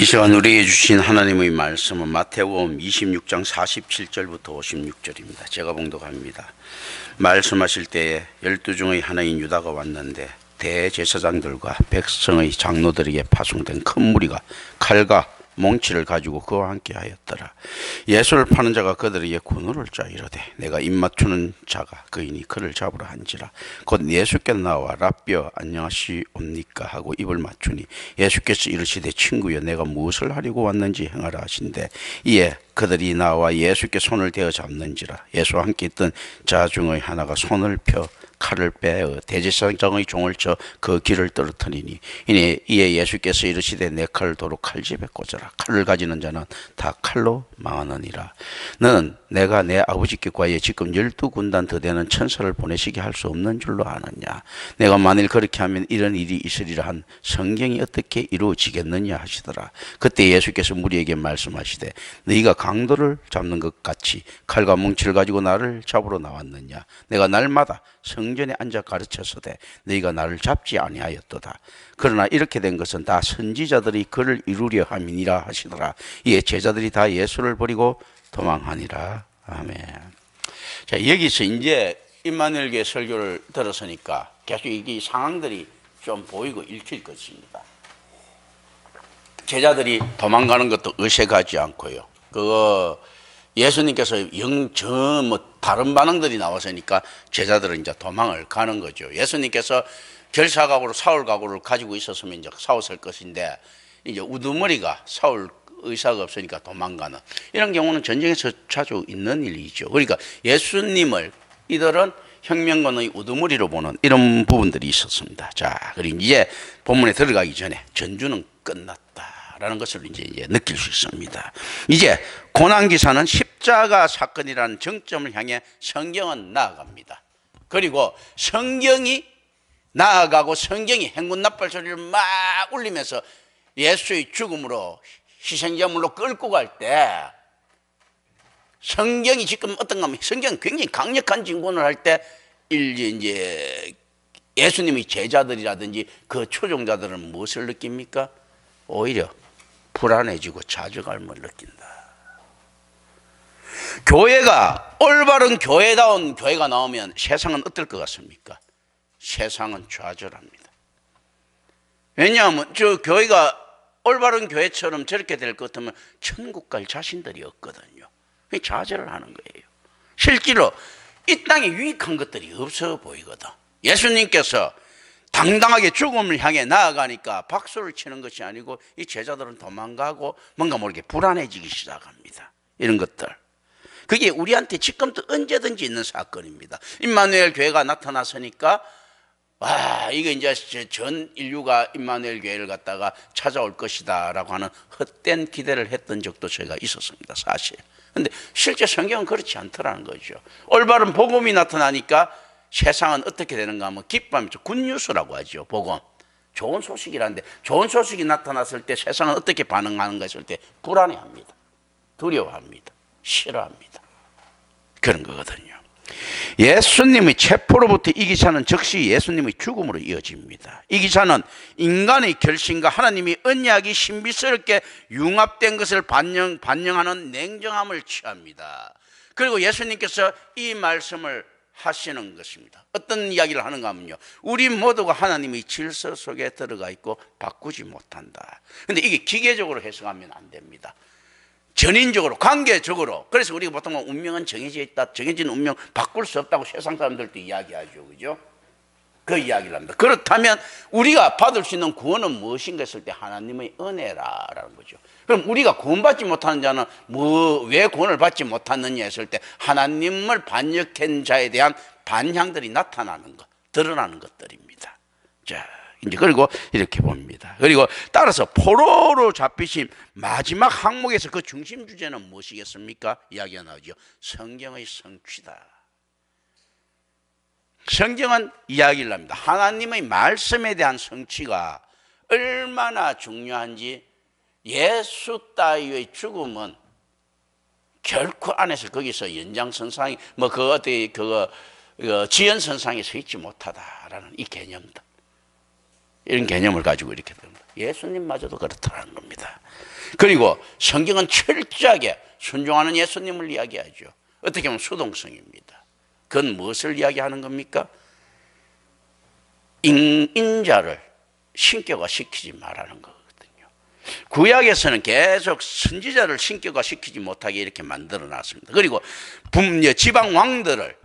시간 우리에게 주신 하나님의 말씀은 마태복음 26장 47절부터 56절입니다. 제가 봉독합니다. 말씀하실 때에 12 중의 하나인 유다가 왔는데 대제사장들과 백성의 장로들에게 파송된 큰 무리가 칼과 몽치를 가지고 그와 함께 하였더라. 예수를 파는 자가 그들에게 군우를 짜 이르되 내가 입맞추는 자가 그이니 그를 잡으라 한지라. 곧 예수께 나와 라삐여 안녕하시옵니까 하고 입을 맞추니 예수께서 이르시되 친구여 내가 무엇을 하려고 왔는지 행하라 하신대. 이에 그들이 나와 예수께 손을 대어 잡는지라. 예수와 함께 있던 자 중의 하나가 손을 펴 칼을 빼어 대제사장의 종을 쳐 그 길을 떨어뜨리니 이에 예수께서 이르시되 내 칼을 도로 칼집에 꽂아라. 칼을 가지는 자는 다 칼로 망하느니라. 너는 내가 내 아버지께 구하여 지금 12군단 더 되는 천사를 보내시게 할 수 없는 줄로 아느냐. 내가 만일 그렇게 하면 이런 일이 있으리라 한 성경이 어떻게 이루어지겠느냐 하시더라. 그때 예수께서 무리에게 말씀하시되 너희가 강도를 잡는 것 같이 칼과 뭉치를 가지고 나를 잡으러 나왔느냐. 내가 날마다 성전에 앉아 가르쳤으되 너희가 나를 잡지 아니하였도다. 그러나 이렇게 된 것은 다 선지자들이 그를 이루려 함이니라 하시더라. 이에 제자들이 다 예수를 버리고 도망하니라. 아멘. 자, 여기서 이제 임마누엘 교회 설교를 들었으니까 계속 이 상황들이 좀 보이고 읽힐 것입니다. 제자들이 도망가는 것도 의식하지 않고요. 예수님께서 다른 반응들이 나왔으니까 제자들은 이제 도망을 가는 거죠. 예수님께서 결사각오로 사울각오를 가지고 있었으면 이제 싸웠을 것인데 이제 우두머리가 사울 의사가 없으니까 도망가는 이런 경우는 전쟁에서 자주 있는 일이죠. 그러니까 예수님을 이들은 혁명군의 우두머리로 보는 이런 부분들이 있었습니다. 자, 그리고 이제 본문에 들어가기 전에 전주는 끝났다라는 것을 이제 느낄 수 있습니다. 이제 고난기사는 십자가 사건이라는 정점을 향해 성경은 나아갑니다. 그리고 성경이 나아가고 성경이 행군 나팔소리를 막 울리면서 예수의 죽음으로 희생제물로 끌고 갈 때 성경이 지금 어떤가 하면 성경은 굉장히 강력한 진군을 할 때 이제 예수님의 제자들이라든지 그 초종자들은 무엇을 느낍니까? 오히려 불안해지고 좌절감을 느낀다. 교회가 올바른 교회다운 교회가 나오면 세상은 어떨 것 같습니까? 세상은 좌절합니다. 왜냐하면 저 교회가 올바른 교회처럼 저렇게 될 것 같으면 천국 갈 자신들이 없거든요. 좌절을 하는 거예요. 실제로 이 땅에 유익한 것들이 없어 보이거든. 예수님께서 당당하게 죽음을 향해 나아가니까 박수를 치는 것이 아니고 이 제자들은 도망가고 뭔가 모르게 불안해지기 시작합니다. 이런 것들. 그게 우리한테 지금도 언제든지 있는 사건입니다. 임마누엘 교회가 나타났으니까 이게 이제 전 인류가 임마누엘 교회를 갖다가 찾아올 것이다 라고 하는 헛된 기대를 했던 적도 저희가 있었습니다. 사실. 근데 실제 성경은 그렇지 않더라는 거죠. 올바른 복음이 나타나니까 세상은 어떻게 되는가 하면 기뻐하면서 굿뉴스라고 하죠. 복음. 좋은 소식이라는데 좋은 소식이 나타났을 때 세상은 어떻게 반응하는가 했을 때 불안해합니다. 두려워합니다. 싫어합니다. 그런 거거든요. 예수님의 체포로부터 이 기사는 즉시 예수님의 죽음으로 이어집니다. 이 기사는 인간의 결심과 하나님이 언약이 신비스럽게 융합된 것을 반영하는 냉정함을 취합니다. 그리고 예수님께서 이 말씀을 하시는 것입니다. 어떤 이야기를 하는가 하면요, 우리 모두가 하나님의 질서 속에 들어가 있고 바꾸지 못한다. 그런데 이게 기계적으로 해석하면 안 됩니다. 전인적으로, 관계적으로. 그래서 우리가 보통 운명은 정해져 있다, 정해진 운명 바꿀 수 없다고 세상 사람들도 이야기하죠. 그죠? 그 이야기를 합니다. 그렇다면 우리가 받을 수 있는 구원은 무엇인가 했을 때 하나님의 은혜라는 거죠. 그럼 우리가 구원받지 못하는 자는 왜 구원을 받지 못하느냐 했을 때 하나님을 반역한 자에 대한 반향들이 나타나는 것, 드러나는 것들입니다. 자, 이제 그리고 이렇게 봅니다. 그리고 따라서 포로로 잡히신 마지막 항목에서 그 중심 주제는 무엇이겠습니까? 이야기가 나오죠. 성경의 성취다. 성경은 이야기를 합니다. 하나님의 말씀에 대한 성취가 얼마나 중요한지 예수 따위의 죽음은 결코 안에서 거기서 연장선상이 지연선상에 서 있지 못하다라는 이 개념들. 이런 개념을 가지고 이렇게 됩니다. 예수님마저도 그렇다는 겁니다. 그리고 성경은 철저하게 순종하는 예수님을 이야기하죠. 어떻게 보면 수동성입니다. 그건 무엇을 이야기하는 겁니까? 인자를 신격화시키지 말라는 거거든요. 구약에서는 계속 선지자를 신격화시키지 못하게 이렇게 만들어 놨습니다. 그리고 지방 왕들을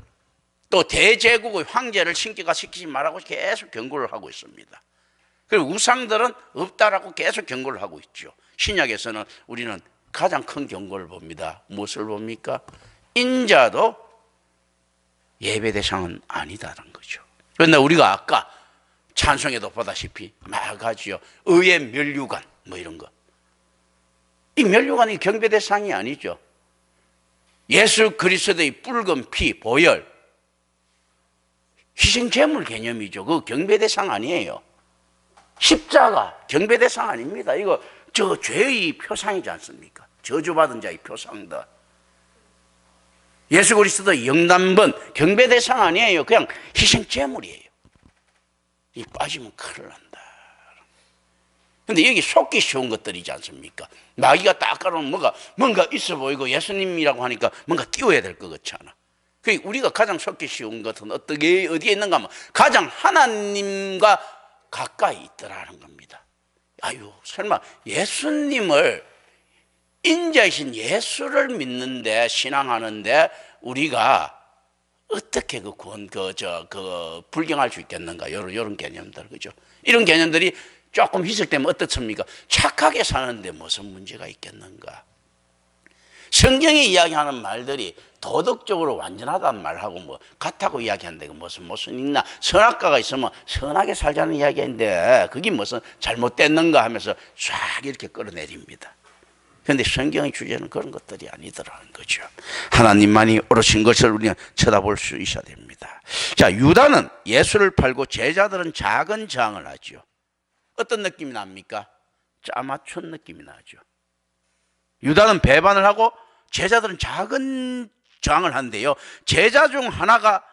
또 대제국의 황제를 신격화시키지 말라고 계속 경고를 하고 있습니다. 그리고 우상들은 없다라고 계속 경고를 하고 있죠. 신약에서는 우리는 가장 큰 경고를 봅니다. 무엇을 봅니까? 인자도 예배 대상은 아니다라는 거죠. 그런데 우리가 아까 찬송에도 보다시피 막 하지요. 의의 면류관 뭐 이런 거. 이 면류관이 경배 대상이 아니죠. 예수 그리스도의 붉은 피, 보혈, 희생 제물 개념이죠. 그 경배 대상 아니에요. 십자가 경배 대상 아닙니다. 이거 저 죄의 표상이지 않습니까? 저주받은 자의 표상들. 예수 그리스도의 영단번 경배 대상 아니에요. 그냥 희생 제물이에요. 이 빠지면 큰일 난다. 근데 여기 속기 쉬운 것들이지 않습니까? 마귀가 딱 깔아놓으면 뭔가 있어 보이고 예수님이라고 하니까 뭔가 띄워야 될 것 같잖아. 그러니까 우리가 가장 속기 쉬운 것은 어디에 있는가 하면 가장 하나님과 가까이 있더라는 겁니다. 아유, 설마 예수님을, 인자이신 예수를 믿는데, 신앙하는데 우리가 어떻게 불경할 수 있겠는가? 이런 개념들, 그죠? 이런 개념들이 조금 희석되면 어떻습니까? 착하게 사는데 무슨 문제가 있겠는가? 성경이 이야기하는 말들이 도덕적으로 완전하다는 말하고 뭐 같다고 이야기하는데 무슨 있나? 선악과가 있으면 선하게 살자는 이야기인데 그게 무슨 잘못됐는가 하면서 쫙 이렇게 끌어내립니다. 그런데 성경의 주제는 그런 것들이 아니더라는 거죠. 하나님만이 옳으신 것을 우리는 쳐다볼 수 있어야 됩니다. 자, 유다는 예수를 팔고 제자들은 작은 저항을 하죠. 어떤 느낌이 납니까? 짜맞춘 느낌이 나죠. 유다는 배반을 하고 제자들은 작은 저항을 한대요. 제자 중 하나가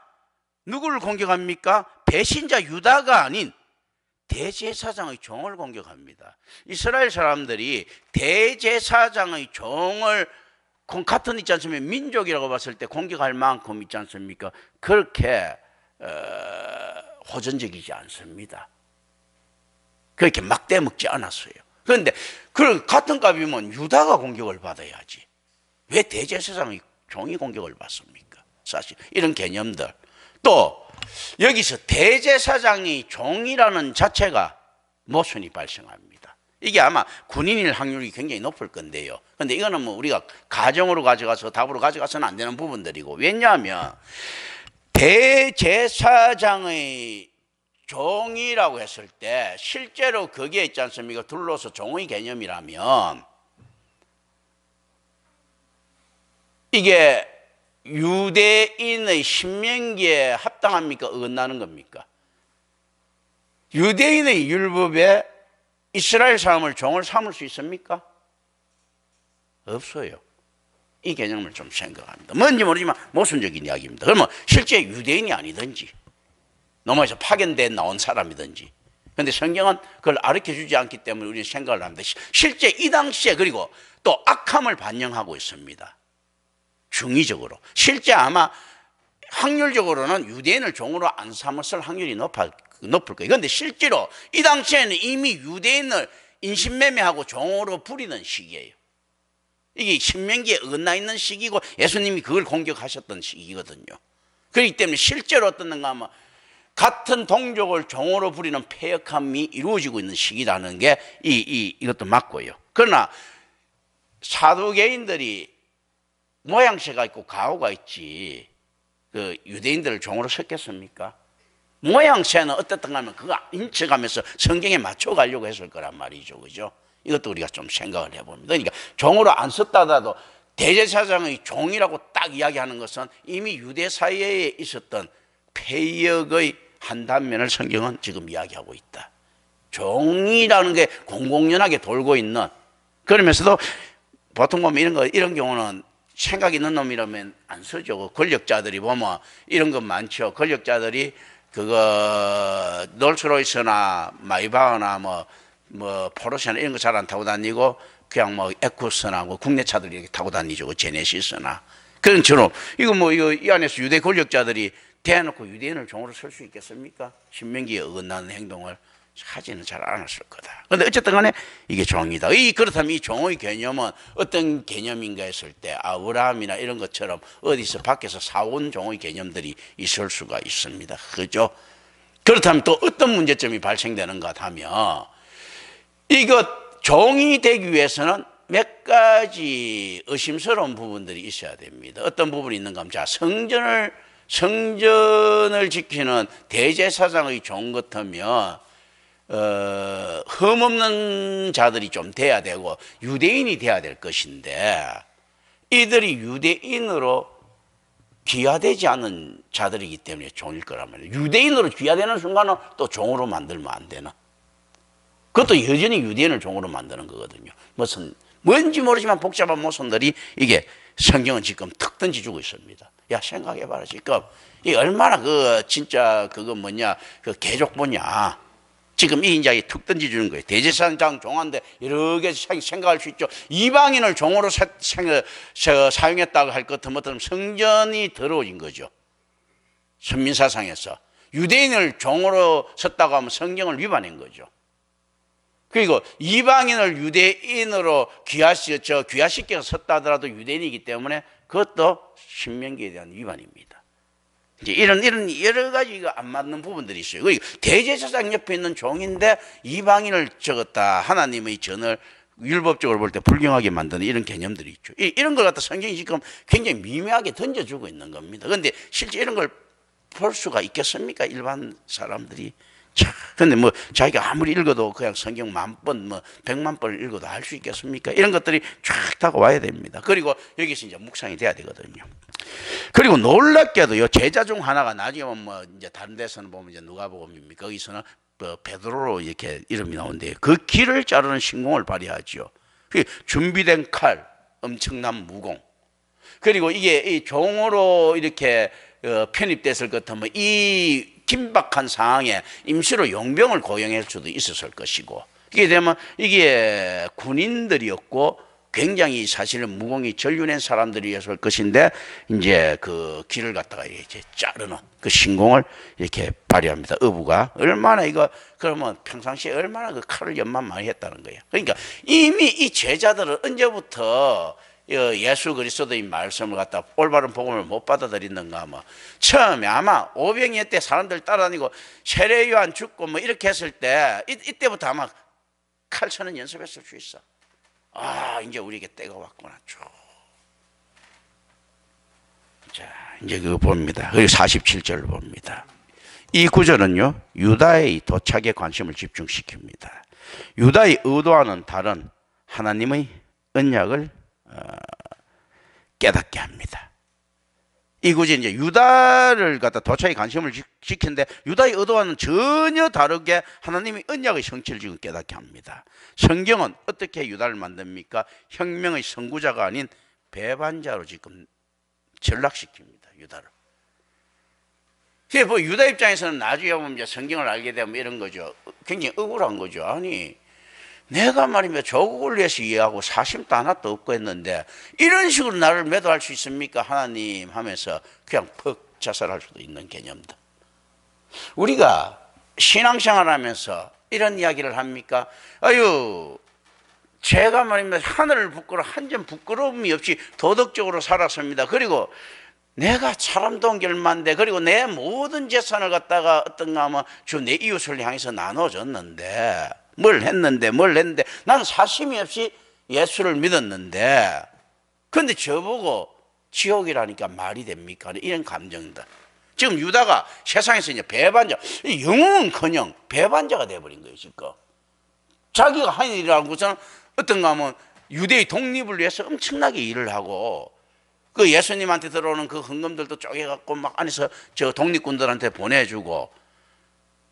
누구를 공격합니까? 배신자 유다가 아닌 대제사장의 종을 공격합니다. 이스라엘 사람들이 대제사장의 종을 같은 있지 않습니까? 민족이라고 봤을 때 공격할 만큼 있지 않습니까? 그렇게 호전적이지 않습니다. 그렇게 막대먹지 않았어요. 그런데 그 같은 값이면 유다가 공격을 받아야지. 왜 대제사장의 종이 공격을 받습니까? 사실 이런 개념들. 또 여기서 대제사장의 종이라는 자체가 모순이 발생합니다. 이게 아마 군인일 확률이 굉장히 높을 건데요. 그런데 이거는 뭐 우리가 가정으로 가져가서 답으로 가져가서는 안 되는 부분들이고, 왜냐하면 대제사장의 종이라고 했을 때 실제로 거기에 있지 않습니까? 둘러서 종의 개념이라면 이게 유대인의 신명기에 합당합니까? 어긋나는 겁니까? 유대인의 율법에 이스라엘 사람을 종을 삼을 수 있습니까? 없어요. 이 개념을 좀 생각합니다. 뭔지 모르지만 모순적인 이야기입니다. 그러면 실제 유대인이 아니든지 로마에서 파견돼 나온 사람이든지, 그런데 성경은 그걸 가르쳐주지 않기 때문에 우리는 생각을 합니다. 실제 이 당시에, 그리고 또 악함을 반영하고 있습니다. 중의적으로. 실제 아마 확률적으로는 유대인을 종으로 안 삼았을 확률이 높을 거예요. 그런데 실제로 이 당시에는 이미 유대인을 인신매매하고 종으로 부리는 시기예요. 이게 신명기에 어긋나 있는 시기고 예수님이 그걸 공격하셨던 시기거든요. 그렇기 때문에 실제로 어떻는가 하면 같은 동족을 종으로 부리는 패역함이 이루어지고 있는 시기라는 게 이것도 맞고요. 그러나 사두개인들이 모양새가 있고 가오가 있지 그 유대인들을 종으로 섞겠습니까? 모양새는 어떻든가 하면 그거 인쳐가면서 성경에 맞춰가려고 했을 거란 말이죠. 그죠? 이것도 우리가 좀 생각을 해봅니다. 그러니까 종으로 안 썼다 하더라도 대제사장의 종이라고 딱 이야기하는 것은 이미 유대 사회에 있었던 패역의 한 단면을 성경은 지금 이야기하고 있다. 종이라는 게 공공연하게 돌고 있는, 그러면서도 보통 보면 이런 경우는 생각 있는 놈이라면 안 쓰죠. 권력자들이 보면 이런 건 많죠. 권력자들이 그거 롤스로이스나 마이바흐나 뭐 뭐 포르쉐나 이런 거 잘 안 타고 다니고 그냥 뭐 에쿠스나 뭐 국내 차들 이렇게 타고 다니죠. 그 제네시스나 그런 처럼 이거 뭐 이거 이 안에서 유대 권력자들이 대놓고 유대인을 종으로 쓸 수 있겠습니까? 신명기에 어긋나는 행동을 하지는 잘 않았을 거다. 그런데 어쨌든 간에 이게 종이다. 그렇다면 이 종의 개념은 어떤 개념인가 했을 때 아브라함이나 이런 것처럼 어디서 밖에서 사온 종의 개념들이 있을 수가 있습니다. 그죠? 그렇다면 또 어떤 문제점이 발생되는가 하면 이것 종이 되기 위해서는 몇 가지 의심스러운 부분들이 있어야 됩니다. 어떤 부분이 있는가 하면 자, 성전을 지키는 대제사장의 종 같으면 흠없는 자들이 좀 돼야 되고 유대인이 돼야 될 것인데 이들이 유대인으로 귀화되지 않은 자들이기 때문에 종일 거란 말이에요. 유대인으로 귀화되는 순간은 또 종으로 만들면 안 되나? 그것도 여전히 유대인을 종으로 만드는 거거든요. 뭔지 모르지만 복잡한 모순들이 이게 성경은 지금 턱 던져주고 있습니다. 야, 생각해봐라. 지금 이 얼마나 진짜 그거 뭐냐, 그 개족보냐. 지금 이 인자에 툭 던져주는 거예요. 대제사장 종한데 여러 개 생각할 수 있죠. 이방인을 종으로 사용했다고 할 것 같으면 성전이 더러워진 거죠. 선민사상에서. 유대인을 종으로 썼다고 하면 성경을 위반한 거죠. 그리고 이방인을 유대인으로 귀화시켜서 썼다 하더라도 유대인이기 때문에 그것도 신명기에 대한 위반입니다. 이제 이런 여러 가지가 안 맞는 부분들이 있어요. 대제사장 옆에 있는 종인데 이방인을 적었다. 하나님의 전을 율법적으로 볼 때 불경하게 만드는 이런 개념들이 있죠. 이런 걸 갖다 성경이 지금 굉장히 미묘하게 던져주고 있는 겁니다. 그런데 실제 이런 걸 볼 수가 있겠습니까? 일반 사람들이. 자, 근데 뭐 자기가 아무리 읽어도 그냥 성경 10,000번, 뭐 100만 번을 읽어도 알 수 있겠습니까? 이런 것들이 쫙 다가와야 됩니다. 그리고 여기서 이제 묵상이 돼야 되거든요. 그리고 놀랍게도요, 제자 중 하나가 나중에 뭐 이제 다른 데서는 보면 이제 누가복음입니까? 거기서는 베드로로 이렇게 이름이 나오는데 그 길을 자르는 신공을 발휘하죠. 준비된 칼, 엄청난 무공. 그리고 이게 이 종으로 이렇게 편입됐을 것 같으면 이 긴박한 상황에 임시로 용병을 고용할 수도 있었을 것이고 이게 되면 이게 군인들이었고 굉장히 사실은 무공이 전륜한 사람들이었을 것인데 이제 그 길을 갖다가 이제 자르는 그 신공을 이렇게 발휘합니다. 어부가 얼마나 그러면 평상시에 얼마나 그 칼을 연만 많이 했다는 거예요. 그러니까 이미 이 제자들은 언제부터 예수 그리스도의 말씀을 갖다 올바른 복음을 못 받아들이는가 하면 처음에 아마 오병이어 때 사람들 따라다니고 세례 요한 죽고 뭐 이렇게 했을 때 이때부터 아마 칼 쳐는 연습했을 수 있어. 아, 이제 우리에게 때가 왔구나. 자, 이제 그거 봅니다. 그리고 47절을 봅니다. 이 구절은요, 유다의 도착에 관심을 집중시킵니다. 유다의 의도와는 다른 하나님의 언약을 깨닫게 합니다. 이 구절이 이제 유다를 갖다 도착에 관심을 시키는데 유다의 의도와는 전혀 다르게 하나님의 언약의 성취를 지금 깨닫게 합니다. 성경은 어떻게 유다를 만듭니까? 혁명의 선구자가 아닌 배반자로 지금 전락시킵니다. 유다를. 뭐 유다 입장에서는 나중에 보면 이제 성경을 알게 되면 이런 거죠. 굉장히 억울한 거죠. 아니, 내가 말이면 조국을 위해서 이해하고 사심도 하나도 없고 했는데 이런 식으로 나를 매도할 수 있습니까? 하나님 하면서 그냥 퍽 자살할 수도 있는 개념들. 우리가 신앙생활 하면서 이런 이야기를 합니까? 아유, 제가 말이면 하늘을 부끄러 한 점 부끄러움이 없이 도덕적으로 살았습니다. 그리고 내가 사람도 온결만데 그리고 내 모든 재산을 갖다가 어떤가 하면 내 이웃을 향해서 나눠줬는데 뭘 했는데 나는 사심이 없이 예수를 믿었는데 그런데 저보고 지옥이라니까 말이 됩니까? 이런 감정들. 지금 유다가 세상에서 이제 배반자, 영웅은커녕 배반자가 돼버린 거예요. 지금 자기가 한 일이라고서는 어떤가 하면 유대의 독립을 위해서 엄청나게 일을 하고 그 예수님한테 들어오는 그 헌금들도 쪼개갖고 막 안에서 저 독립군들한테 보내주고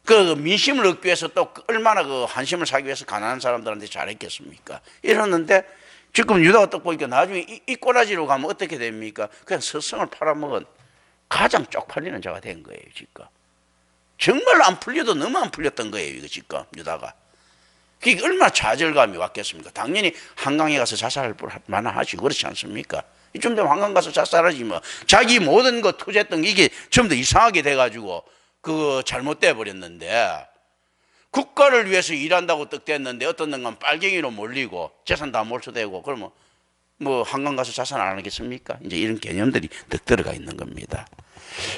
그 민심을 얻기 위해서 또 얼마나 그 한심을 사기 위해서 가난한 사람들한테 잘했겠습니까? 이러는데 지금 유다가 딱 보니까 나중에 이 꼬라지로 가면 어떻게 됩니까? 그냥 스승을 팔아먹은 가장 쪽팔리는 자가 된 거예요. 지금 정말 안 풀려도 너무 안 풀렸던 거예요. 이거 지금 유다가. 그게 얼마나 좌절감이 왔겠습니까? 당연히 한강에 가서 자살할 만하시고 그렇지 않습니까? 좀 되면 한강 가서 자살하지 뭐. 자기 모든 거 투자했던 게 이게 전부 다 이상하게 돼가지고 그거 잘못돼 버렸는데, 국가를 위해서 일한다고 떡댔는데 어떤 놈은 빨갱이로 몰리고 재산 다 몰수되고, 그러면 뭐 한강 가서 자살 안 하겠습니까? 이제 이런 개념들이 득 들어가 있는 겁니다.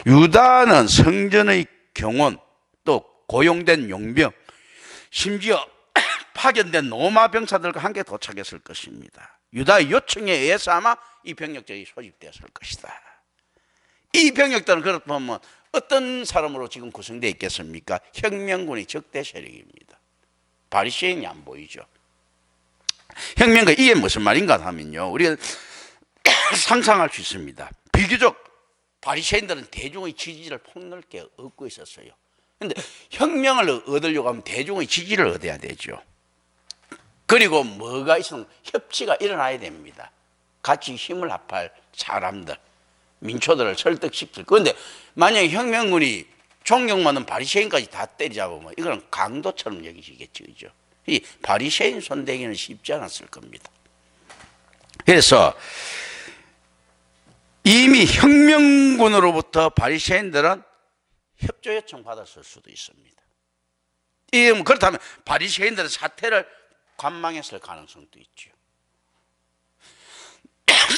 유다는 성전의 경원, 또 고용된 용병, 심지어 파견된 로마 병사들과 함께 도착했을 것입니다. 유다의 요청에 의해서 아마 이 병력들이 소집되었을 것이다. 이 병력들은 그렇다면 어떤 사람으로 지금 구성되어 있겠습니까? 혁명군의 적대 세력입니다. 바리새인이 안 보이죠. 혁명군, 이게 무슨 말인가 하면요, 우리가 상상할 수 있습니다. 비교적 바리새인들은 대중의 지지를 폭넓게 얻고 있었어요. 그런데 혁명을 얻으려고 하면 대중의 지지를 얻어야 되죠. 그리고 뭐가 있으면 협치가 일어나야 됩니다. 같이 힘을 합할 사람들, 민초들을 설득시킬. 그런데 만약에 혁명군이 존경받는 바리새인까지 다 때리잡으면 이거는 강도처럼 여기시겠죠, 그죠? 이 바리새인 손대기는 쉽지 않았을 겁니다. 그래서 이미 혁명군으로부터 바리새인들은 협조 요청 받았을 수도 있습니다. 그렇다면 바리새인들은 사태를 관망했을 가능성도 있죠.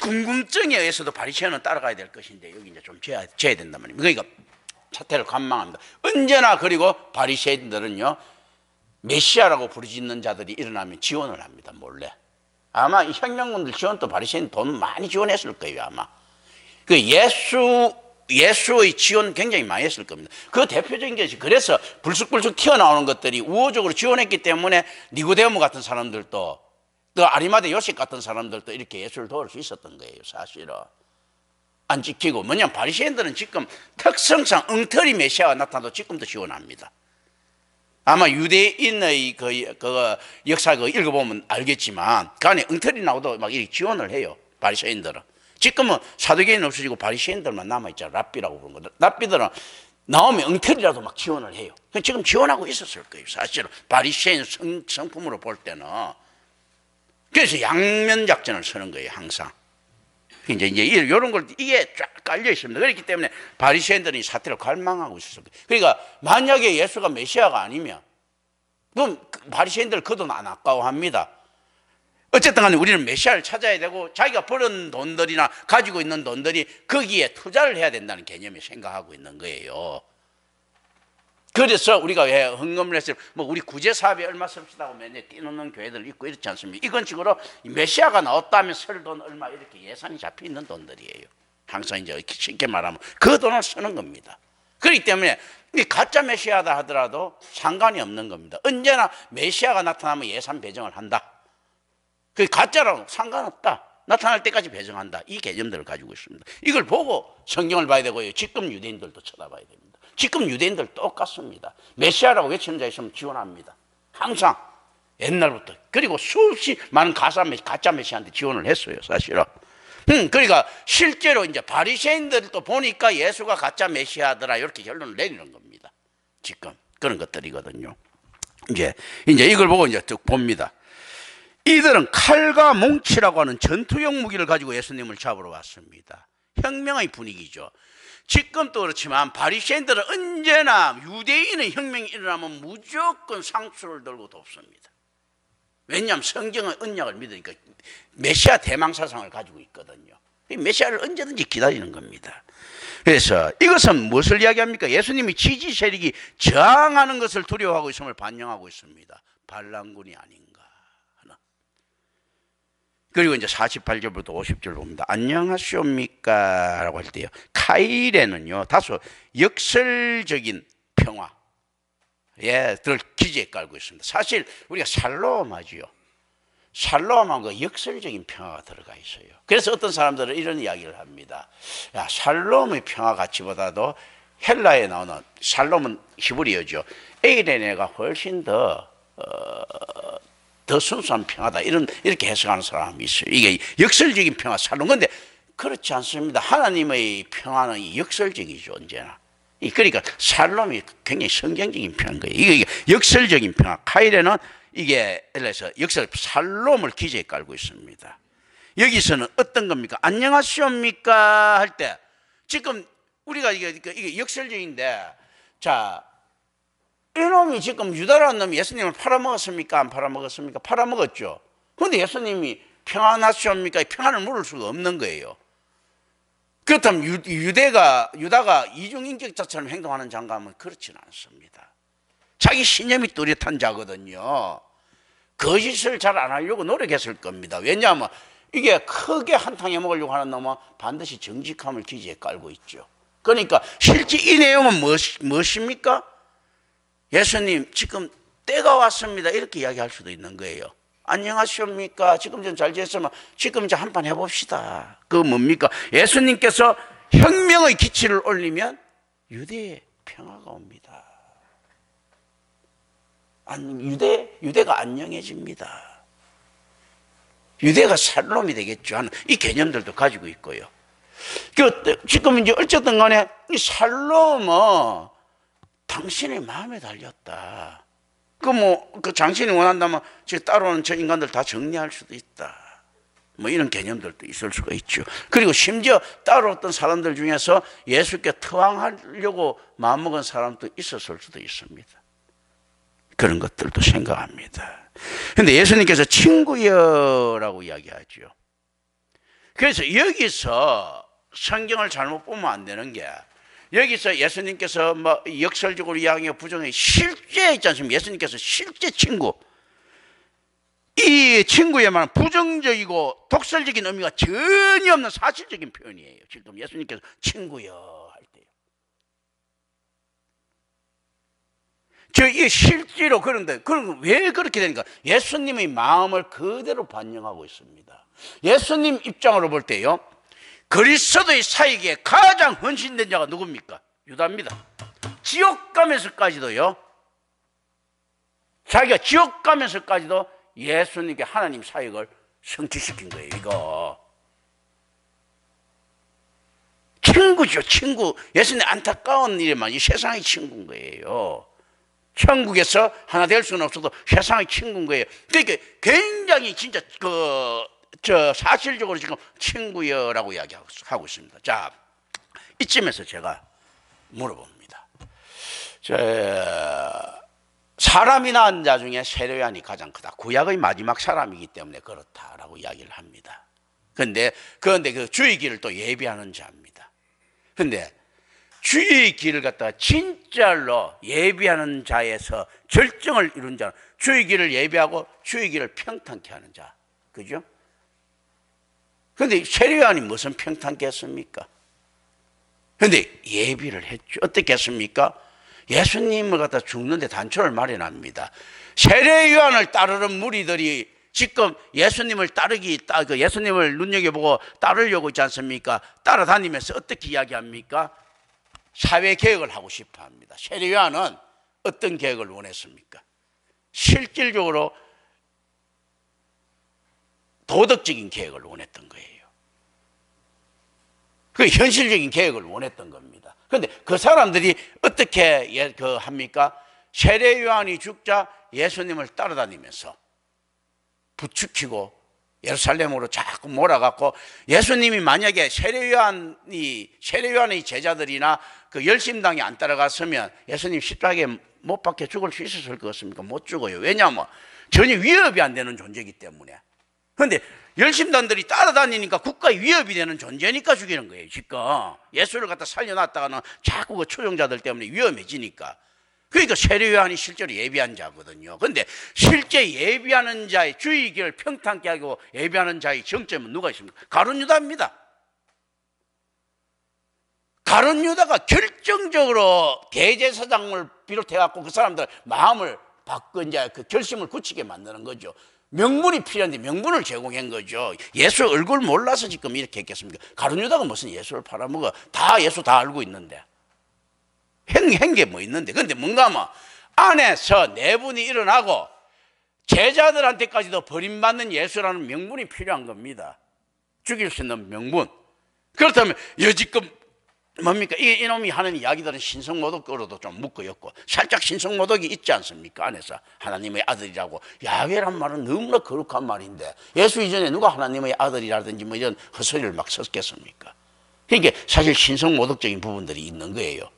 궁금증에 의해서도 바리새인은 따라가야 될 것인데 여기 이제 좀 재야 된단 말입니다. 그러니까 사태를 관망합니다. 언제나. 그리고 바리새인들은요, 메시아라고 부르짖는 자들이 일어나면 지원을 합니다. 몰래. 아마 이 혁명군들 지원도 바리새인 돈 많이 지원했을 거예요. 아마 그 예수의 지원 굉장히 많이 했을 겁니다. 그 대표적인 것이, 그래서 불쑥불쑥 튀어나오는 것들이 우호적으로 지원했기 때문에 니고데모 같은 사람들도, 또 아리마대 요셉 같은 사람들도 이렇게 예수를 도울 수 있었던 거예요. 사실은 안 지키고. 뭐냐면 바리새인들은 지금 특성상 엉터리 메시아가 나타나도 지금도 지원합니다. 아마 유대인의 그 역사 읽어보면 알겠지만 그 안에 엉터리 나오도 막 이렇게 지원을 해요. 바리새인들은. 지금은 사두개인 없어지고 바리새인들만 남아있잖아. 랍비라고 부르는 거. 랍비들은 나오면 엉터리라도 막 지원을 해요. 지금 지원하고 있었을 거예요. 사실은 바리새인 성품으로 볼 때는. 그래서 양면 작전을 쓰는 거예요. 항상. 이제 이런 걸 이게 쫙 깔려 있습니다. 그렇기 때문에 바리새인들은 이 사태를 갈망하고 있었어요. 그러니까 만약에 예수가 메시아가 아니면 그럼 바리새인들 그 돈 안 아까워합니다. 어쨌든 간에 우리는 메시아를 찾아야 되고, 자기가 벌은 돈들이나 가지고 있는 돈들이 거기에 투자를 해야 된다는 개념에 생각하고 있는 거예요. 그래서 우리가 왜 헌금을 했어요? 뭐 우리 구제 사업에 얼마 씁시다고 맨날 뛰는 교회들 있고 이렇지 않습니까? 이건 식으로 메시아가 나왔다면 쓸 돈 얼마 이렇게 예산이 잡혀 있는 돈들이에요. 항상 이제 쉽게 말하면 그 돈을 쓰는 겁니다. 그렇기 때문에 가짜 메시아다 하더라도 상관이 없는 겁니다. 언제나 메시아가 나타나면 예산 배정을 한다. 그 가짜라고 상관없다. 나타날 때까지 배정한다. 이 개념들을 가지고 있습니다. 이걸 보고 성경을 봐야 되고요. 지금 유대인들도 쳐다봐야 됩니다. 지금 유대인들 똑같습니다. 메시아라고 외치는 자 있으면 지원합니다. 항상 옛날부터. 그리고 수없이 많은 가짜 메시아한테 지원을 했어요. 사실은. 그러니까 실제로 이제 바리새인들도 보니까 예수가 가짜 메시아더라 이렇게 결론을 내리는 겁니다. 지금 그런 것들이거든요. 이제 이걸 보고 이제 쭉 봅니다. 이들은 칼과 몽치라고 하는 전투용 무기를 가지고 예수님을 잡으러 왔습니다. 혁명의 분위기죠. 지금도 그렇지만 바리새인들은 언제나 유대인의 혁명이 일어나면 무조건 상수를 들고 돕습니다. 왜냐하면 성경의 언약을 믿으니까 메시아 대망사상을 가지고 있거든요. 메시아를 언제든지 기다리는 겁니다. 그래서 이것은 무엇을 이야기합니까? 예수님이 지지 세력이 저항하는 것을 두려워하고 있음을 반영하고 있습니다. 반란군이 아닌가. 그리고 이제 48절부터 50절 봅니다. 안녕하시옵니까? 라고 할 때요. 카일에는요, 다소 역설적인 평화. 들 기지에 깔고 있습니다. 사실 우리가 샬롬 하지요. 샬롬하고 그 역설적인 평화가 들어가 있어요. 그래서 어떤 사람들은 이런 이야기를 합니다. 야, 샬롬의 평화 가치보다도 헬라에 나오는 샬롬은 히브리어죠. 에이레네가 훨씬 더 순수한 평화다. 이렇게 해석하는 사람이 있어요. 이게 역설적인 평화, 샬롬. 근데 그렇지 않습니다. 하나님의 평화는 역설적이죠, 언제나. 그러니까 샬롬이 굉장히 성경적인 평화인 거예요. 이게 역설적인 평화. 카일에는 이게 그래서 역설 살롬을 기재에 깔고 있습니다. 여기서는 어떤 겁니까? 안녕하시옵니까 할 때 지금 우리가 이게 역설적인데, 자, 이놈이 지금 유다라는 놈이 예수님을 팔아먹었습니까? 안 팔아먹었습니까? 팔아먹었죠. 그런데 예수님이 평안하시옵니까? 평안을 물을 수가 없는 거예요. 그렇다면 유다가 이중인격자처럼 행동하는 장가면 그렇지는 않습니다. 자기 신념이 뚜렷한 자거든요. 거짓을 잘 안 하려고 노력했을 겁니다. 왜냐하면 이게 크게 한탕 해먹으려고 하는 놈은 반드시 정직함을 기지에 깔고 있죠. 그러니까 실제 이 내용은 무엇입니까? 예수님 지금 때가 왔습니다 이렇게 이야기할 수도 있는 거예요. 안녕하십니까? 지금 좀 잘 지냈으면 지금 이제 한판 해봅시다. 그거 뭡니까? 예수님께서 혁명의 기치를 올리면 유대에 평화가 옵니다. 유대가 안녕해집니다. 유대가 살롬이 되겠죠 하는 이 개념들도 가지고 있고요. 지금 이제 어쨌든 간에 이 살롬은 당신의 마음에 달렸다. 그 당신이 원한다면 따라오는 저 인간들 다 정리할 수도 있다. 뭐 이런 개념들도 있을 수가 있죠. 그리고 심지어 따라왔던 사람들 중에서 예수께 투항하려고 마음먹은 사람도 있었을 수도 있습니다. 그런 것들도 생각합니다. 그런데 예수님께서 친구여라고 이야기하죠. 그래서 여기서 성경을 잘못 보면 안 되는 게, 여기서 예수님께서 뭐 역설적으로 이야기하고 부정해 실제 있지 않습니까? 예수님께서 실제 친구, 이 친구에 말한 부정적이고 독설적인 의미가 전혀 없는 사실적인 표현이에요. 지금 예수님께서 친구여 할 때요. 이 실제로 그런데 왜 그렇게 되는가? 예수님의 마음을 그대로 반영하고 있습니다. 예수님 입장으로 볼 때요, 그리스도의 사역에 가장 헌신된 자가 누굽니까? 유다입니다. 지옥 가면서까지도요, 자기가 지옥 가면서까지도 예수님께 하나님 사역을 성취시킨 거예요. 이거 친구죠. 친구. 예수님 안타까운 일에만 이 세상의 친구인 거예요. 천국에서 하나 될 수는 없어도 세상의 친구인 거예요. 그러니까 굉장히 진짜 사실적으로 지금 친구여라고 이야기하고 있습니다. 자, 이쯤에서 제가 물어봅니다. 사람이 낳은 자 중에 세례요한이 가장 크다. 구약의 마지막 사람이기 때문에 그렇다라고 이야기를 합니다. 그런데 그 주의 길을 또 예비하는 자입니다. 그런데 주의 길을 갖다가 진짜로 예비하는 자에서 절정을 이룬 자는 주의 길을 예비하고 주의 길을 평탄케 하는 자. 그죠? 그런데 세례요한이 무슨 평탄케 했습니까? 그런데 예비를 했죠. 어떻게 했습니까? 예수님을 갖다 죽는데 단초를 마련합니다. 세례요한을 따르는 무리들이 지금 예수님을 예수님을 눈여겨보고 따르려고 있지 않습니까? 따라다니면서 어떻게 이야기합니까? 사회 개혁을 하고 싶어 합니다. 세례요한은 어떤 개혁을 원했습니까? 실질적으로 도덕적인 개혁을 원했던 거예요. 그 현실적인 개혁을 원했던 겁니다. 그런데 그 사람들이 어떻게 합니까? 세례요한이 죽자 예수님을 따라다니면서 부추기고 예루살렘으로 자꾸 몰아갖고, 예수님이 만약에 세례요한의 제자들이나 그 열심당이 안 따라갔으면 예수님 십자가에 못 박혀 죽을 수 있었을 것 같습니까? 못 죽어요. 왜냐하면 전혀 위협이 안 되는 존재이기 때문에. 그런데 열심단들이 따라다니니까 국가의 위협이 되는 존재니까 죽이는 거예요. 지금 예수를 갖다 살려놨다가는 자꾸 그 초종자들 때문에 위험해지니까. 그러니까 세례요한이 실제로 예비한 자거든요. 그런데 실제 예비하는 자의 주의 길을 평탄케 하고 예비하는 자의 정점은 누가 있습니까? 가룟 유다입니다. 가룟 유다가 결정적으로 대제사장을 비롯해 갖고 그 사람들 마음을 바꿔 이제 그 결심을 굳히게 만드는 거죠. 명분이 필요한데 명분을 제공한 거죠. 예수 얼굴 몰라서 지금 이렇게 했겠습니까? 가룟 유다가 무슨 예수를 팔아먹어? 다 예수 다 알고 있는데. 한 게 뭐 있는데. 근데 뭔가 하면 안에서 내분이 일어나고 제자들한테까지도 버림받는 예수라는 명분이 필요한 겁니다. 죽일 수 있는 명분. 그렇다면 여지껏 뭡니까? 이놈이 하는 이야기들은 신성모독으로도 좀 묶어였고 살짝 신성모독이 있지 않습니까? 안에서 하나님의 아들이라고. 야훼란 말은 너무나 거룩한 말인데 예수 이전에 누가 하나님의 아들이라든지 뭐 이런 헛소리를 막 썼겠습니까? 그러니까 사실 신성모독적인 부분들이 있는 거예요.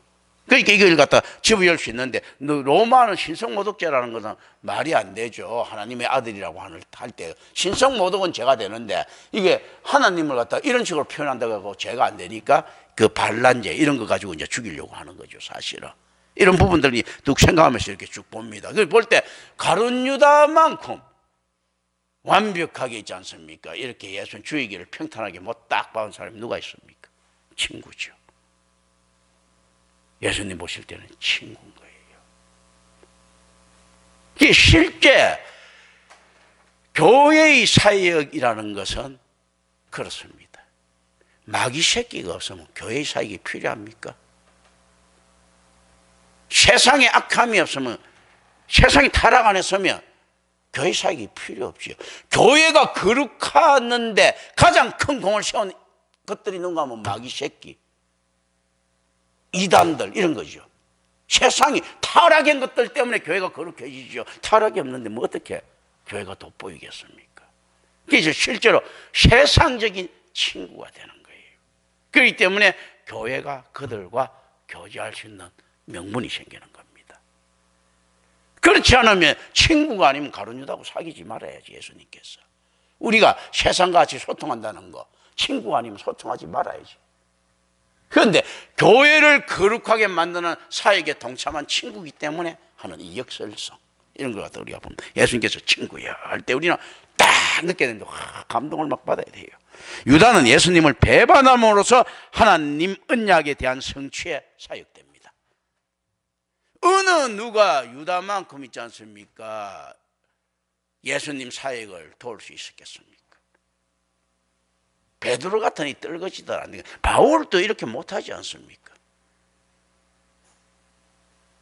그러니까 이걸 갖다 집어열 수 있는데 로마는 신성모독죄라는 것은 말이 안 되죠. 하나님의 아들이라고 할 때 신성모독은 죄가 되는데 이게 하나님을 갖다 이런 식으로 표현한다고 하고 죄가 안 되니까 그 반란죄 이런 거 가지고 이제 죽이려고 하는 거죠. 사실은 이런 부분들이 쭉 생각하면서 이렇게 쭉 봅니다. 그걸 볼 때 가룟 유다만큼 완벽하게 있지 않습니까? 이렇게 예수 주의 길을 평탄하게 못 딱 박은 사람이 누가 있습니까? 친구죠. 예수님 보실 때는 친구인 거예요. 이게 실제 교회의 사역이라는 것은 그렇습니다. 마귀 새끼가 없으면 교회의 사역이 필요합니까? 세상에 악함이 없으면, 세상이 타락 안 했으면 교회 사역이 필요 없지요. 교회가 거룩하는데 가장 큰 공을 세운 것들이 누군가 하면 마귀 새끼, 이단들 이런 거죠. 세상이 타락한 것들 때문에 교회가 거룩해지죠. 타락이 없는데 뭐 어떻게 교회가 돋보이겠습니까? 그래서 실제로 세상적인 친구가 되는 거예요. 그렇기 때문에 교회가 그들과 교제할 수 있는 명분이 생기는 겁니다. 그렇지 않으면 친구가 아니면 가룟 유다하고 사귀지 말아야지. 예수님께서 우리가 세상과 같이 소통한다는 거, 친구가 아니면 소통하지 말아야지. 그런데 교회를 거룩하게 만드는 사역에 동참한 친구이기 때문에 하는 이 역설성 이런 걸 갖다 우리가 보면 예수님께서 친구야 할 때 우리는 딱 느끼게 되는데 감동을 막 받아야 돼요. 유다는 예수님을 배반함으로써 하나님 언약에 대한 성취에 사역됩니다. 어느 누가 유다만큼 있지 않습니까? 예수님 사역을 도울 수 있었겠습니까? 베드로 같은 이 떨거지들 안 되니까 바울도 이렇게 못하지 않습니까?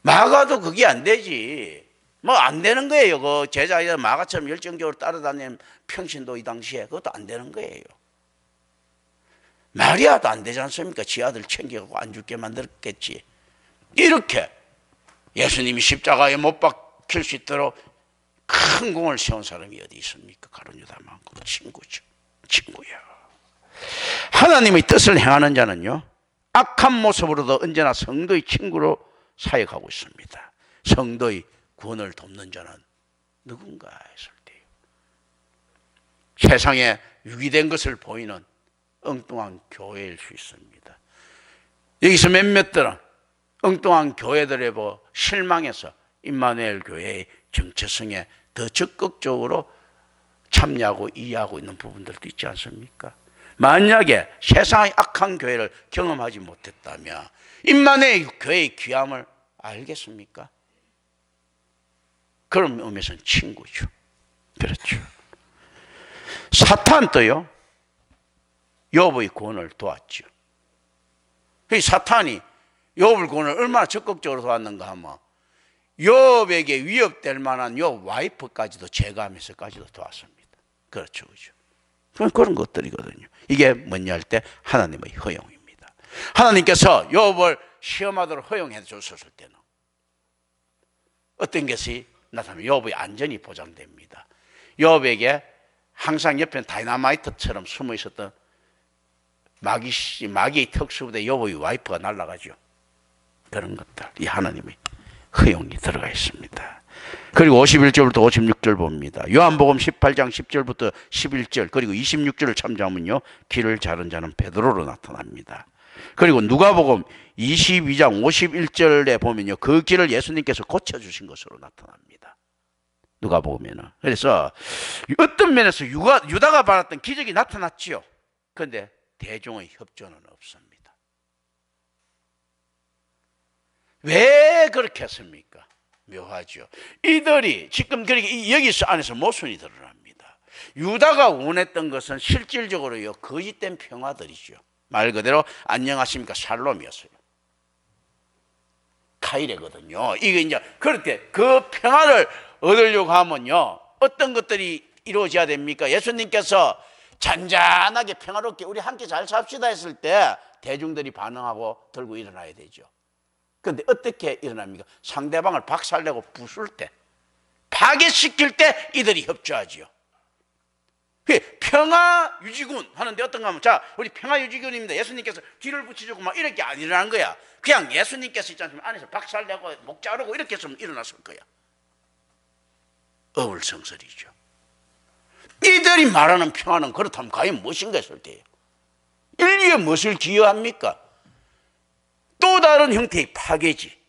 마가도 그게 안 되지. 뭐 안 되는 거예요. 그 제자들 마가처럼 열정적으로 따라다니는 평신도 이 당시에 그것도 안 되는 거예요. 마리아도 안 되지 않습니까? 지 아들 챙겨가고 안 죽게 만들었겠지. 이렇게 예수님이 십자가에 못 박힐 수 있도록 큰 공을 세운 사람이 어디 있습니까? 가룟 유다만큼 친구죠. 친구야. 하나님의 뜻을 행하는 자는요, 악한 모습으로도 언제나 성도의 친구로 사역하고 있습니다. 성도의 구원을 돕는 자는 누군가 했을 때요, 세상에 유기된 것을 보이는 엉뚱한 교회일 수 있습니다. 여기서 몇몇들은 엉뚱한 교회들에 보고 실망해서 임마누엘 교회의 정체성에 더 적극적으로 참여하고 이해하고 있는 부분들도 있지 않습니까? 만약에 세상의 악한 교회를 경험하지 못했다면 임마누엘 교회의 귀함을 알겠습니까? 그런 의미에서는 친구죠. 그렇죠. 사탄도요, 욥의 구원을 도왔죠. 사탄이 욥을 구원을 얼마나 적극적으로 도왔는가 하면 욥에게 위협될 만한 욥 와이프까지도 제거하면서까지도 도왔습니다. 그렇죠, 그렇죠. 그런 것들이거든요. 이게 뭐냐 할 때 하나님의 허용입니다. 하나님께서 욥을 시험하도록 허용해 줬을 때는 어떤 것이 나타나면 욥의 안전이 보장됩니다. 욥에게 항상 옆에 다이너마이트처럼 숨어 있었던 마귀의 특수부대 욥의 와이프가 날아가죠. 그런 것들, 이 하나님의 허용이 들어가 있습니다. 그리고 51절부터 56절 봅니다. 요한복음 18장 10절부터 11절 그리고 26절을 참조하면요, 길을 자른 자는 베드로로 나타납니다. 그리고 누가복음 22장 51절에 보면요, 그 길을 예수님께서 고쳐주신 것으로 나타납니다. 누가복음에는. 그래서 어떤 면에서 유다가 받았던 기적이 나타났지요. 그런데 대중의 협조는 없습니다. 왜 그렇게 했습니까? 묘하죠. 이들이 지금 여기서 안에서 모순이 드러납니다. 유다가 원했던 것은 실질적으로요, 거짓된 평화들이죠. 말 그대로 안녕하십니까 샬롬이었어요. 카이레거든요. 이게 이제 그렇게 그 평화를 얻으려고 하면요, 어떤 것들이 이루어져야 됩니까? 예수님께서 잔잔하게 평화롭게 우리 함께 잘 삽시다 했을 때 대중들이 반응하고 들고 일어나야 되죠. 그런데 어떻게 일어납니까? 상대방을 박살내고 부술 때, 파괴시킬 때 이들이 협조하지요. 평화유지군 하는데 어떤가 하면, 자, 우리 평화유지군입니다. 예수님께서 뒤를 붙여주고 막 이렇게 안 일어난 거야. 그냥 예수님께서 있지 않습니까? 안에서 박살내고 목 자르고 이렇게 했으면 일어났을 거야. 어불성설이죠. 이들이 말하는 평화는 그렇다면 과연 무엇인가 했을 때예요. 인류에 무엇을 기여합니까? 또 다른 형태의 파괴지.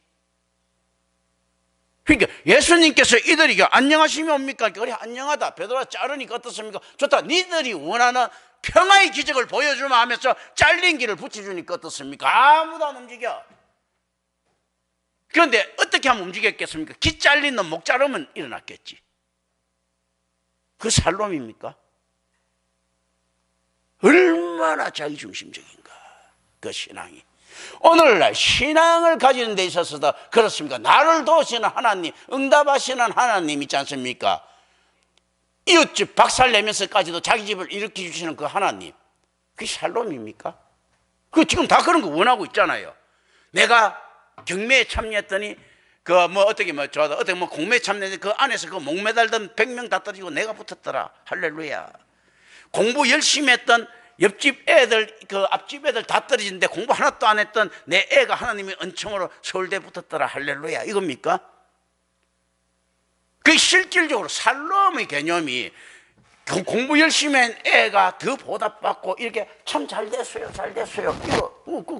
그러니까 예수님께서 이들이 안녕하심이 옵니까? 그래, 안녕하다. 베드로가 자르니까 어떻습니까? 좋다. 니들이 원하는 평화의 기적을 보여주마 하면서 잘린 길을 붙여주니까 어떻습니까? 아무도 안 움직여. 그런데 어떻게 하면 움직였겠습니까? 기 잘린 놈 목 자르면 일어났겠지. 그 살롬입니까? 얼마나 자기중심적인가, 그 신앙이. 오늘날 신앙을 가지는 데 있어서도 그렇습니까? 나를 도우시는 하나님, 응답하시는 하나님 있지 않습니까? 이웃집 박살내면서까지도 자기 집을 일으켜 주시는 그 하나님, 그게 샬롬입니까? 그 지금 다 그런 거 원하고 있잖아요. 내가 경매에 참여했더니 어떻게 공매에 참여했는데 그 안에서 그 목매달던 100명 다 떨어지고 내가 붙었더라. 할렐루야. 공부 열심히 했던 옆집 애들, 그 앞집 애들 다 떨어지는데 공부 하나도 안 했던 내 애가 하나님의 은총으로 서울대 붙었더라. 할렐루야. 이겁니까? 그 실질적으로 살롬의 개념이 공부 열심히 한 애가 더 보답받고 이렇게 참 잘 됐어요, 잘 됐어요.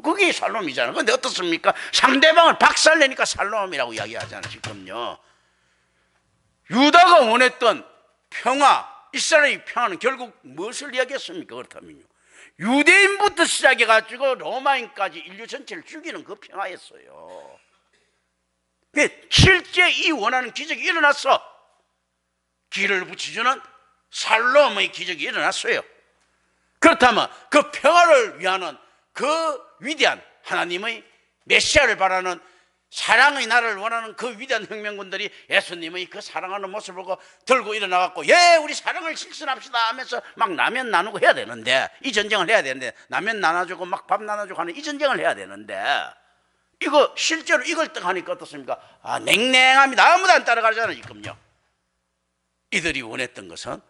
그게 살롬이잖아요. 그런데 어떻습니까? 상대방을 박살내니까 살롬이라고 이야기하잖아요, 지금요. 유다가 원했던 평화, 이스라엘의 평화는 결국 무엇을 이야기했습니까? 그렇다면요, 유대인부터 시작해가지고 로마인까지 인류 전체를 죽이는 그 평화였어요. 실제 이 원하는 기적이 일어났어. 길을 붙여주는 살롬의 기적이 일어났어요. 그렇다면 그 평화를 위하는 그 위대한 하나님의 메시아를 바라는 사랑의 나라를 원하는 그 위대한 혁명군들이 예수님의 그 사랑하는 모습을 보고 들고 일어나갖고, 예, 우리 사랑을 실천합시다 하면서 막 라면 나누고 해야 되는데, 이 전쟁을 해야 되는데, 라면 나눠주고 막 밥 나눠주고 하는 이 전쟁을 해야 되는데, 이거 실제로 이걸 딱 하니까 어떻습니까? 아, 냉랭합니다. 아무도 안 따라가잖아요, 지금요. 이들이 원했던 것은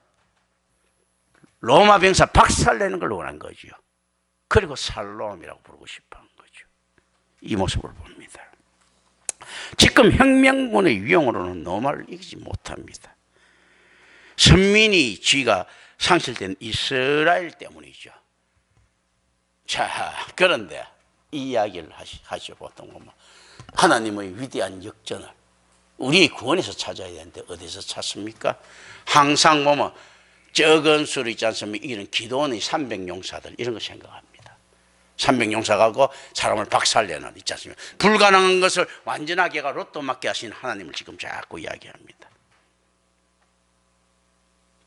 로마 병사 박살내는 걸 원한 거죠. 그리고 살롬이라고 부르고 싶어 한 거죠. 이 모습을 봅니다. 지금 혁명군의 위용으로는 로마를 이기지 못합니다. 선민이 지위가 상실된 이스라엘 때문이죠. 자, 그런데 이 이야기를 하시죠. 보통 보면 하나님의 위대한 역전을 우리 구원에서 찾아야 되는데 어디서 찾습니까? 항상 보면 적은 수로 있지 않습니까? 이런 기도원의 300용사들 이런 거 생각합니다. 300용사가 사람을 박살내는 있지 않습니까? 불가능한 것을 완전하게 로또 맞게 하신 하나님을 지금 자꾸 이야기합니다.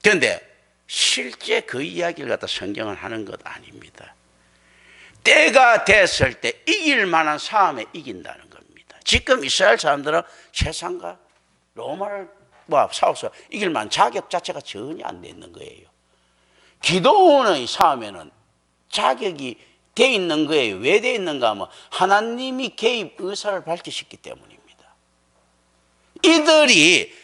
그런데 실제 그 이야기를 갖다 성경은 하는 것 아닙니다. 때가 됐을 때 이길 만한 싸움에 이긴다는 겁니다. 지금 이스라엘 사람들은 세상과 로마를 싸워서 이길 만한 자격 자체가 전혀 안 돼 있는 거예요. 기도원의 싸움에는 자격이 돼 있는 거예요. 왜 돼 있는가 하면 하나님이 개입 의사를 밝히셨기 때문입니다. 이들이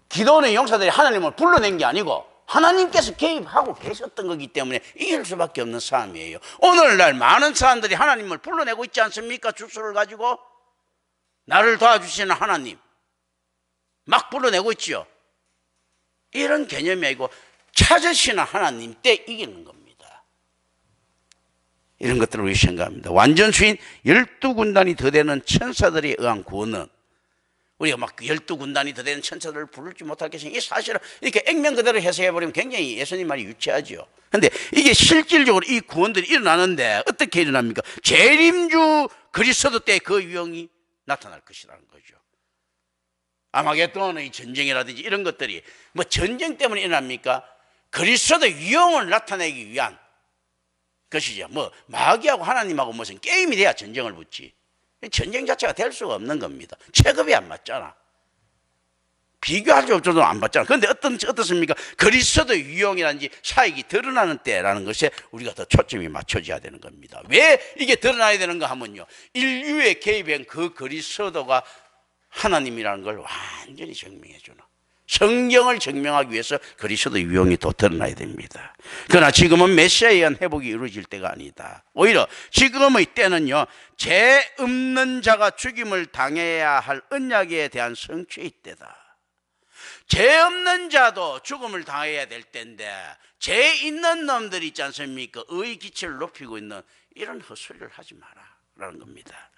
기도원의 용사들이 하나님을 불러낸 게 아니고 하나님께서 개입하고 계셨던 거기 때문에 이길 수밖에 없는 싸움이에요. 오늘날 많은 사람들이 하나님을 불러내고 있지 않습니까? 주소를 가지고 나를 도와주시는 하나님 막 불러내고 있죠. 이런 개념이 아니고 찾으시는 하나님 때 이기는 겁니다. 이런 것들을 우리 생각합니다. 완전수인 12군단이 더 되는 천사들에 의한 구원은 우리가 막 12군단이 더 되는 천사들을 부르지 못할 것이니 이 사실은 이렇게 액면 그대로 해석해버리면 굉장히 예수님 말이 유치하죠. 그런데 이게 실질적으로 이 구원들이 일어나는데 어떻게 일어납니까? 재림주 그리스도 때 그 유형이 나타날 것이라는 거죠. 아마겟돈의 전쟁이라든지 이런 것들이 뭐 전쟁 때문에 일어납니까? 그리스도의 유형을 나타내기 위한 것이죠. 뭐 마귀하고 하나님하고 무슨 게임이 돼야 전쟁을 붙지. 전쟁 자체가 될 수가 없는 겁니다. 체급이 안 맞잖아. 비교할 수 없어도 안 받잖아. 그런데 어떻습니까? 그리스도의 유형이라든지 사역이 드러나는 때라는 것에 우리가 더 초점이 맞춰져야 되는 겁니다. 왜 이게 드러나야 되는가 하면요, 인류에 개입한 그 그리스도가 하나님이라는 걸 완전히 증명해 주는, 성경을 증명하기 위해서 그리스도의 유형이 또 드러나야 됩니다. 그러나 지금은 메시아에 의한 회복이 이루어질 때가 아니다. 오히려 지금의 때는요, 죄 없는 자가 죽임을 당해야 할 언약에 대한 성취의 때다. 죄 없는 자도 죽음을 당해야 될 때인데, 죄 있는 놈들이 있지 않습니까? 의 기치를 높이고 있는 이런 헛소리를 하지 마라 라는 겁니다.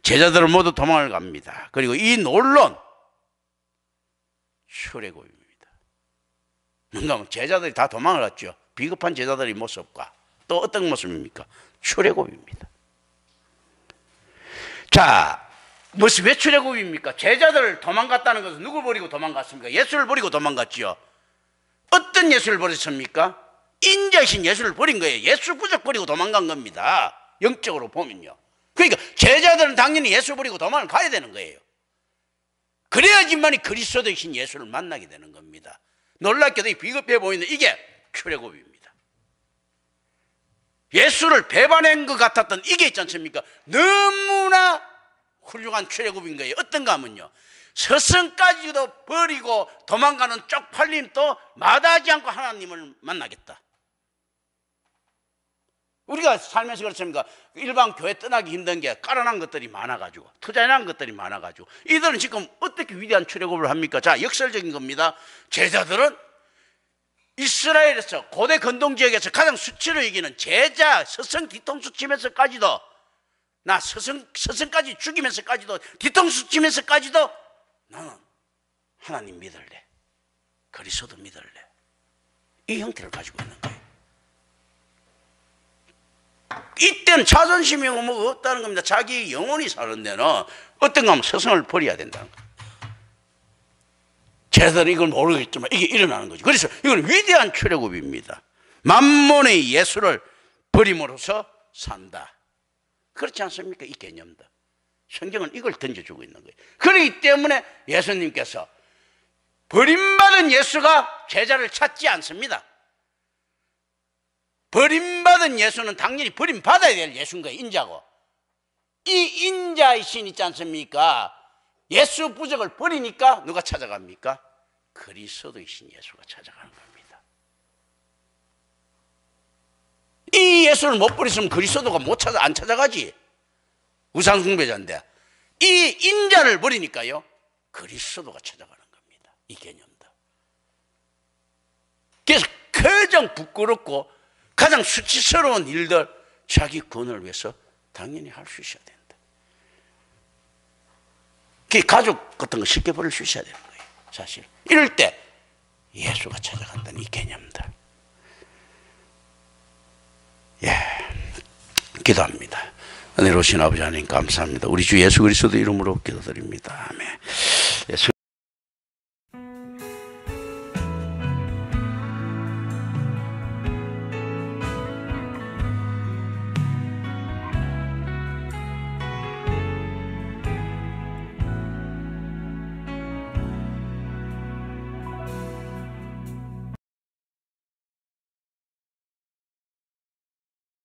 제자들은 모두 도망을 갑니다. 그리고 이 논론, 출애굽입니다. 뭔가 제자들이 다 도망을 갔죠. 비겁한 제자들의 모습과 또 어떤 모습입니까? 출애굽입니다. 자, 왜 출애굽입니까? 제자들 도망갔다는 것은 누구 버리고 도망갔습니까? 예수를 버리고 도망갔죠. 어떤 예수를 버렸습니까? 인자이신 예수를 버린 거예요. 예수 부적 버리고 도망간 겁니다. 영적으로 보면요. 그러니까 제자들은 당연히 예수 버리고 도망을 가야 되는 거예요. 그래야지만이 그리스도이신 예수를 만나게 되는 겁니다. 놀랍게도 비겁해 보이는 이게 출애굽입니다. 예수를 배반한 것 같았던 이게 있지 않습니까? 너무나 훌륭한 출애굽인 거예요. 어떤가 하면요, 스승까지도 버리고 도망가는 쪽팔림도 마다하지 않고 하나님을 만나겠다. 우리가 살면서 그렇습니까? 일반 교회 떠나기 힘든 게 깔아난 것들이 많아가지고, 투자해놓은 것들이 많아가지고, 이들은 지금 어떻게 위대한 출애굽을 합니까? 자, 역설적인 겁니다. 제자들은 이스라엘에서 고대 근동 지역에서 가장 수치를 이기는 제자, 스승 뒤통수 치면서까지도, 나 스승까지 죽이면서까지도, 뒤통수 치면서까지도 나는 하나님 믿을래, 그리스도 믿을래, 이 형태를 가지고 있는 거예요. 이때는 자존심이 뭐 없다는 겁니다. 자기 영혼이 사는 데는 어떤가 하면 스승을 버려야 된다는 거예요. 제자들은 이걸 모르겠지만 이게 일어나는 거죠. 그래서 이건 위대한 출애굽입니다. 만몬의 예수를 버림으로써 산다. 그렇지 않습니까? 이 개념도. 성경은 이걸 던져주고 있는 거예요. 그렇기 때문에 예수님께서 버림받은 예수가 제자를 찾지 않습니다. 버림받은 예수는 당연히 버림받아야 될 예수인 거예요. 인자고. 이 인자이신 있지 않습니까? 예수 부적을 버리니까 누가 찾아갑니까? 그리스도이신 예수가 찾아가는 겁니다. 이 예수를 못 버렸으면 그리스도가 안 찾아가지. 우상숭배자인데 이 인자를 버리니까요, 그리스도가 찾아가는 겁니다. 이 개념도. 그래서 가장 부끄럽고 가장 수치스러운 일들, 자기 구원을 위해서 당연히 할 수 있어야 된다. 가족 같은 거 쉽게 버릴 수 있어야 되는 거예요. 사실 이럴 때 예수가 찾아간다는 이 개념들. 예, 기도합니다. 은혜로우신 아버지 하나님 감사합니다. 우리 주 예수 그리스도 이름으로 기도드립니다. 아멘.